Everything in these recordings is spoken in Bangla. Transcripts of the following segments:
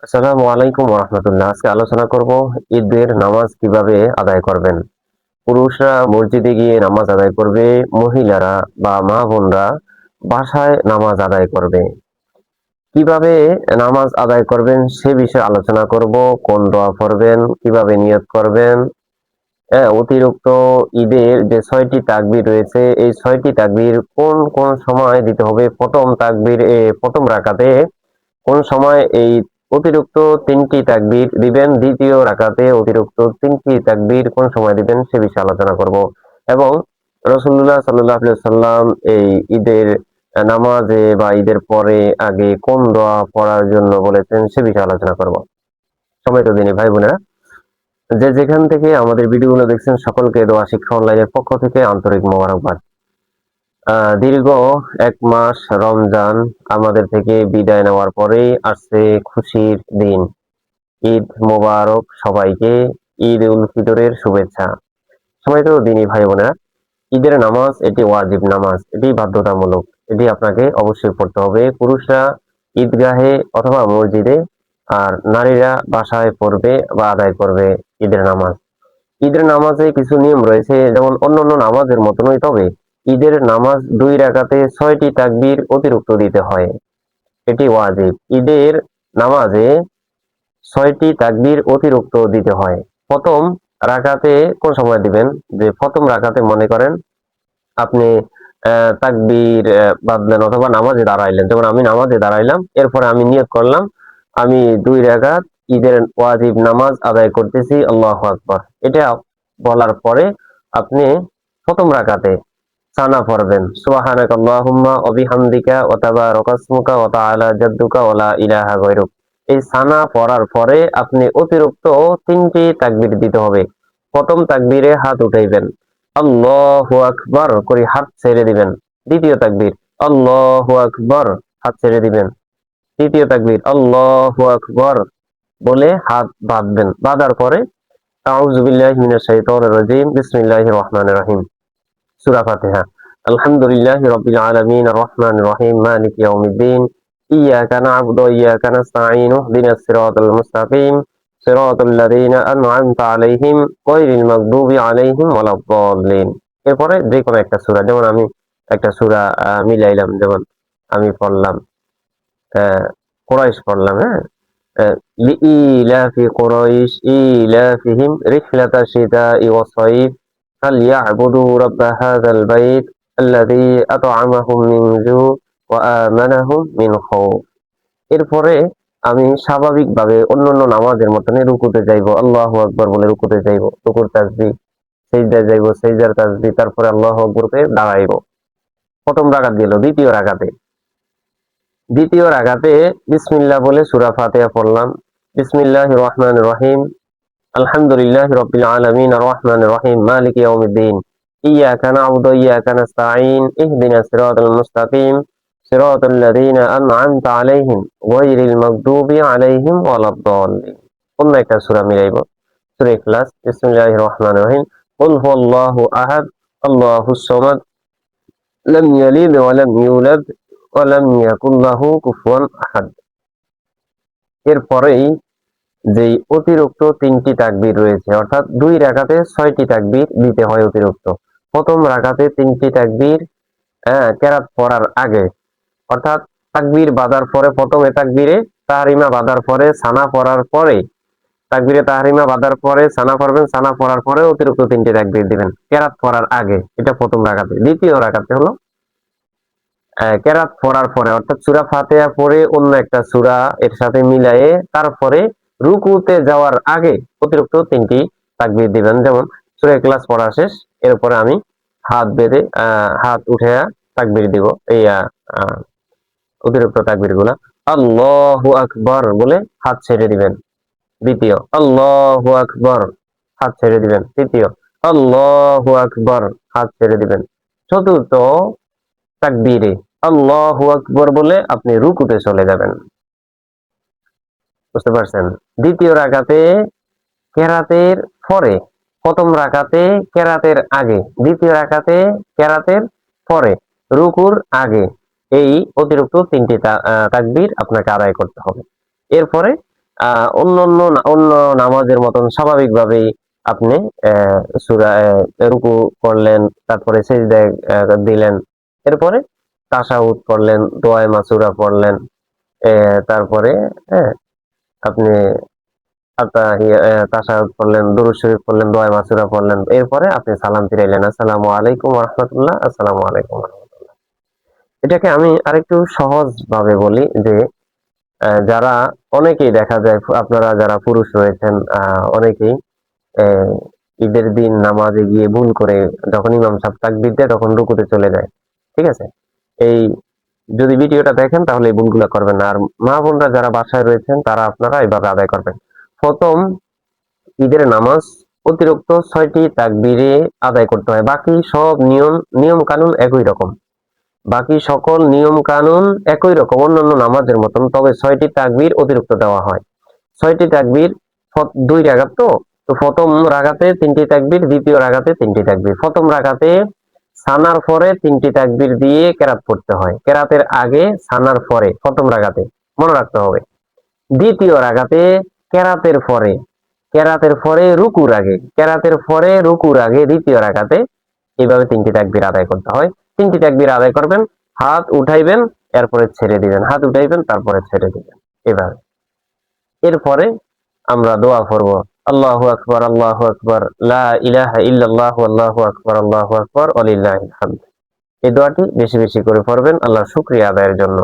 আসসালামু আলাইকুম রহমতুল্লাহ। আজকে আলোচনা করব ঈদের নামাজ কিভাবে আদায় করবেন। পুরুষরা মসজিদে গিয়ে নামাজ আদায় করবে, মহিলারা বা মা বোনরা বাসায় নামাজ আদায় করবে। কিভাবে নামাজ আদায় করবেন সে বিষয়ে আলোচনা করব। কোন দোয়া পড়বেন, কিভাবে নিয়ত করবেন। অতিরিক্ত ঈদের যে ৬টি তাকবীর রয়েছে, এই ৬টি তাকবীর কোন কোন সময় দিতে হবে। প্রথম রাকাতে কোন সময় এই অতিরিক্ত ৩টি তাকবীর দিবেন, দ্বিতীয় রাকাতে অতিরিক্ত ৩টি তাকবীর কোন সময় দিবেন সে বিষয়ে আলোচনা করব। এবং রাসূলুল্লাহ সাল্লাল্লাহু আলাইহি ওয়াসাল্লাম এই ঈদের নামাজে বা ঈদের পরে আগে কোন দোয়া পড়ার জন্য বলেছেন সে বিষয়ে আলোচনা করব। সম্মানিত দিনী ভাই বোনেরা, যে যেখান থেকে আমাদের ভিডিওগুলো দেখছেন সকলকে দোয়া শিক্ষা অনলাইনের পক্ষ থেকে আন্তরিক মোবারকবাদ। দীর্ঘ ১ মাস রমজান আমাদের থেকে বিদায় নেওয়ার পরেই আসছে খুশির দিন। ঈদ মোবারক সবাইকে। ঈদ উল ফিতরের শুভেচ্ছা। সম্মানিত দিনী ভাই বোনেরা, ঈদের নামাজ এটি ওয়াজিব নামাজ, এটি বাধ্যতামূলক। এটি আপনাকে অবশ্যই পড়তে হবে। পুরুষরা ঈদগাহে অথবা মসজিদে, আর নারীরা বাসায় পড়বে বা আদায় করবে ঈদের নামাজ। ঈদের নামাজে কিছু নিয়ম রয়েছে, যেমন অন্যান্য নামাজের মতনই, তবে ঈদের নামাজ ২ রাকাতে ৬টি তাকবীর অতিরিক্ত দিতে হয়। এটি ওয়াজিব। ঈদের নামাজে ৬টি তাকবীর অতিরিক্ত দিতে হয়। প্রথম রাকাতে কোন সময় দিবেন, যে প্রথম রাকাতে মনে করেন আপনি তাকবীর বাঁধলেন অথবা নামাজে দাঁড়াইলেন। যেমন আমি নামাজে দাঁড়াইলাম, এরপরে আমি নিয়ত করলাম আমি ২ রাকাত ঈদের ওয়াজিব নামাজ আদায় করতেছি, আল্লাহু আকবার। এটা বলার পরে আপনি প্রথম রাকাতে সানা পড়বেন, সুবহানাকাল্লাহুম্মা ওয়া বিহামদিকা ওয়া তাবারাকা ইসমুকা ওয়া তাআলা জাদ্দুকা ওয়া লা ইলাহা গায়রুক। এই সানা পড়ার পরে আপনি অতিরিক্ত ৩টি তাকবীর দিতে হবে। প্রথম তাকবীরে হাত উঠাইবেন, আল্লাহু আকবার করে হাত ছেড়ে দিবেন। দ্বিতীয় তাকবীর, আল্লাহু আকবার, হাত ছেড়ে দিবেন। তৃতীয় তাকবীর, আল্লাহু আকবার বলে হাত বাঁধবেন। বাঁধার পরে আউযু বিল্লাহি মিনাশ শাইতানির রাজীম, বিসমিল্লাহির রহমানির রহিম, সূরা ফাতিহা। আলহামদুলিল্লাহি রাব্বিল আলামিন, আর রহমানির রহিম, মালিকি ইয়াউমিদ্দিন, ইয়াকা না'বুদু ওয়া ইয়াকা নাস্তাঈন, ইহদিনাস সিরাতাল মুস্তাকিম, সিরাতাল লাযীনা আন'আমতা আলাইহিম গায়রিল মাগদুবি আলাইহিম ওয়ালাদ-দাল্লিন। এরপরে যে কোনো একটা সূরা, যেমন আমি একটা সূরা মিলাইলাম, যেমন আমি পড়লাম কুরাইশ পড়লাম, হ্যাঁ? লিইলাফি কুরাইশ ইলাফিহিম রিহলাতাশ শিতাই ওয়াস সাইফ ফালইয়াবুদু রাব্ব হাযাল বাইত আল্লাযী আত'আমাহুম মিন জু' ওয়া আমানাহুম মিন খাউফ। এরপরে আমি স্বাভাবিকভাবে অন্যান্য নামাজের মতনই রুকুতে যাইব, আল্লাহু আকবার বলে রুকুতে যাইব, রুকুর তাসবিহ, সিজদায় যাইব, সিজদার তাসবিহ, তারপরে আল্লাহু আকবার করে দাঁড়াইব। প্রথম রাকাত গেল। দ্বিতীয় রাকাতে বিসমিল্লাহ বলে সূরা ফাতিহা পড়লাম। বিসমিল্লাহির রহমানির রহিম, আলহামদুলিল্লাহি রাব্বিল আলামিন, আর রহমানির রহিম, মালিকি ইয়াউমিদ্দিন, ইয়াকা না'বুদু ওয়া ইয়াকা নাস্তাঈন, ইহদিনাস সিরাতাল মুস্তাকিম, সিরাতাল লাযীনা আন'আমতা আলাইহিম গায়রিল মাগদুবি আলাইহিম ওয়ালাদ-দাল্লিন। অন্য একটা সূরা মিলাইব, সূরা ইখলাস। বিসমিল্লাহির রহমানির রহিম, কুল হুয়াল্লাহু আহাদ, আল্লাহুস সামাদ, লাম ইয়ালিদ ওয়া লাম ইউলাদ ওয়া লাম ইয়াকুল লাহু কুফুয়ান আহাদ। এরপরেই যেই অতিরিক্ত ৩টি তাকবীর রয়েছে, অর্থাৎ ২ রাকাতে ৬টি তাকবীর দিতে হয় অতিরিক্ত। প্রথম রাকাতে ৩টি তাকবীর কেরাত পড়ার আগে, অর্থাৎ তাকবীর বাঁধার পরে, প্রথমে তাকবীরে তাহরিমা বাঁধার পরে সানা পড়ার পরে, তাকবীরে তাহরিমা বাঁধার পরে সানা পড়বেন, সানা পড়ার পরে অতিরিক্ত ৩টি তাকবীর দিবেন কেরাত পড়ার আগে। এটা প্রথম রাকাতে। দ্বিতীয় রাকাতে হলো কেরাত পড়ার পরে, অর্থাৎ সূরা ফাতিহা পড়ে অন্য একটা সূরা এর সাথে মিলায়ে তারপরে রুকুতে যাওয়ার আগে অতিরিক্ত ৩টি তাকবীর দিবেন। যেমন সূরা ইখলাস পড়া শেষ, এরপরে আমি হাত বেঁধে হাত উঠে তাকবীর দিব। এই অতিরিক্ত তাকবীর গুলা আল্লাহু আকবার বলে হাত ছেড়ে দিবেন। দ্বিতীয়, আল্লাহু আকবার, হাত ছেড়ে দিবেন। তৃতীয়, আল্লাহু আকবার, হাত ছেড়ে দিবেন। চতুর্থ তাকবীরে আল্লাহু আকবার বলে আপনি রুকুতে চলে যাবেন। বুঝতে পারছেন? দ্বিতীয় রাকাতে কেরাতের পরে, প্রথম রাকাতে কেরাতের আগে, দ্বিতীয় রাকাতে কেরাতের পরে, রুকুর আগে এই অতিরিক্ত ৩টি তাকবীর আপনাকে আদায় করতে হবে। এরপরে অন্য নামাজের মতন স্বাভাবিকভাবেই আপনি সূরা রুকু করলেন, তারপরে সিজদায় দিলেন, এরপরে তাশাহুদ পড়লেন, দোয়ায়ে মাসুরা পড়লেন, তারপরে হ্যাঁ আপনি তাশাহুদ পড়লেন, দুরূদ শরীফ পড়লেন, দোয়ায়ে মাসুরা পড়লেন, এরপরে আপনি সালাম ফিরাইলেন, আসসালামু আলাইকুম ওয়া রাহমাতুল্লাহ, আসসালামু আলাইকুম ওয়া রাহমাতুল্লাহ। এটাকে আমি আরেকটু সহজ ভাবে বলি যে যারা অনেকেই দেখা যায়, আপনারা যারা পুরুষ রয়েছেন অনেকেই আহ, ঈদের দিন নামাজে গিয়ে ভুল করে যখন ইমাম সাহেব তাকবীর দেয় তখন রুকুতে চলে যায়। ঠিক আছে, এই যদি ভিডিওটা দেখেন তাহলে এই ভুলগুলো করবেন না। আর মা বোনরা যারা বাসায় রয়েছেন তারা আপনারা এইভাবে আদায় করবেন। প্রথম ঈদের নামাজ অতিরিক্ত 6টি তাকবীরে আদায় করতে হয়। বাকি সব নিয়ম কানুন একই রকম, বাকি সকল নিয়ম কানুন একই রকম অন্যান্য নামাজের মতন, তবে 6টি তাকবীর অতিরিক্ত দেওয়া হয়। 6টি তাকবীর, 2 রাকাত তো, তো প্রথম রাকাতে 3টি তাকবীর, দ্বিতীয় রাকাতে 3টি তাকবীর। প্রথম রাকাতে সানার পরে 3টি তাকবীর দিয়ে কেরাত পড়তে হয়, কেরাতের আগে সানার পরে প্রথম রাকাতে, মনে রাখতে হবে। দ্বিতীয় রাকাতে কেরাতের পরে, কেরাতের পরে রুকুর আগে, কেরাতের পরে রুকুর আগে দ্বিতীয় রাকাতে এইভাবে 3টি তাকবীর আদায় করতে হয়। 3টি তাকবীর আদায় করবেন, হাত উঠাইবেন, এরপরে ছেড়ে দিবেন, হাত উঠাইবেন তারপরে ছেড়ে দিবেন, এভাবে। এরপরে আমরা দোয়া করব, আল্লাহু আকবার, আল্লাহু আকবার, লা ইলাহা ইল্লাল্লাহু, আল্লাহু আকবার, আল্লাহু আকবার, ওয়ালিল্লাহিল হামদ। এই দোয়াটি বেশি বেশি করে পড়বেন আল্লাহর শুকরিয়া আদায়ের জন্য।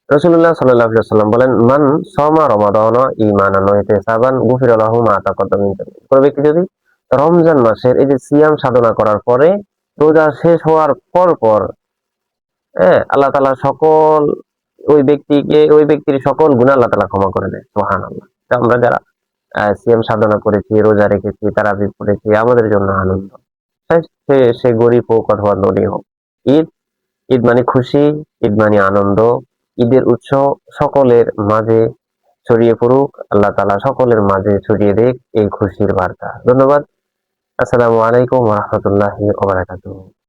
রাসূলুল্লাহ সাল্লাল্লাহু আলাইহি ওয়াসাল্লাম বলেন, মান সামা রমাদানা ঈমানান ওয়া ইহতিসাবান গুফিরা লাহু মা তাকাদ্দামা মিন যামবি। কোন ব্যক্তি যদি রমজান মাসের এই যে সিয়াম সাধনা করার পরে রোজা শেষ হওয়ার পর পর আল্লাহ তাআলা সকল ওই ব্যক্তির সকল গুনাহ আল্লাহ তাআলা ক্ষমা করে দেয়। সুবহানাল্লাহ। তো আমরা যারা সিয়াম সাধনা করেছি, রোজা রেখেছি, তারাবি পড়েছি, আমাদের জন্য আনন্দ। সে গরিব হোক অথবা ধনী হোক, ঈদ ঈদ মানে খুশি, ঈদ মানে আনন্দ, ঈদের উৎসব সকলের মাঝে ছড়িয়ে পড়ুক, আল্লাহ তাআলা সকলের মাঝে ছড়িয়ে দিক এই খুশির বার্তা। ধন্যবাদ। আসসালামু আলাইকুম ওয়া রাহমাতুল্লাহি ওয়া বারাকাতুহু।